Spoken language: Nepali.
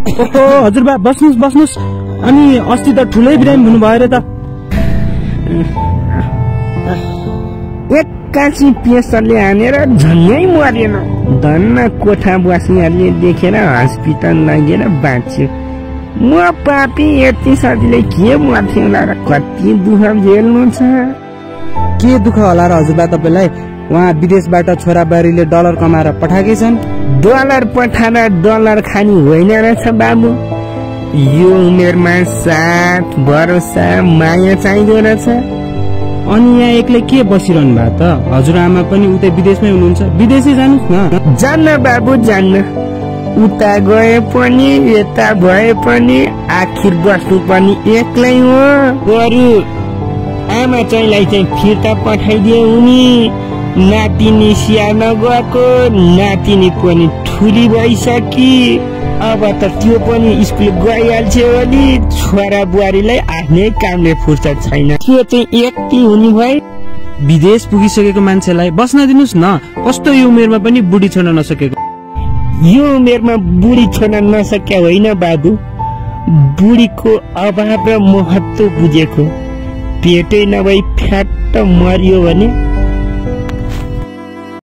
ओहो हजुरबा बस्नुस् बस्नुस्। अनि अस्ति त ठुलै बिरामी हुनु भयो रे त। एक्कासी प्रेसरले हानेर झन्नै मरेन। धन्न कोठा बस्नेहरूले देखेर हस्पिटल लगेर बाँच्यो। म पापी यति सजिलै के मर्थ्यो होला र। कति दुःख झेल्नु छ। के दुःख होला र हजुरबा तपाईलाई? उहाँ विदेशबाट छोराबारीले डलर कमाएर पठाएकै छन्। डलर पठाएर डलर खानी होइन रहेछ बाबु। यो उमेरमा साथ भरोसा माया चाहिँदो रहेछ। अनि यहाँ एक्लै के बसिरहनु भएको त? हजुरआमा पनि उतै विदेशमै हुनुहुन्छ, विदेशै जानुस् न। जान्न बाबु जान्न। उता गए पनि यता भए पनि आखिर बस्नु पनि एक्लै हो। बरु आमा चाहिँलाई चाहिँ फिर्ता पठाइदिए उनी। नातिनी स्याहार्न गएको, नातिनी पनि ठुली भइसकी। अब त त्यो पनि स्कुल गइहाल्छ भने छोरा बुहारीलाई आफ्नै कामले फुर्सद छैन। त्यो चाहिँ यति हुने भए। विदेश पुगिसकेको मान्छेलाई बस्न दिनुस् न। कस्तो यो उमेरमा पनि बुढी छोड्न नसकेको। यो उमेरमा बुढी छोड्न नसक्या होइन बाबु। बुढीको अभाव र महत्व बुझेको। पेटै नभई फ्याट मरियो भने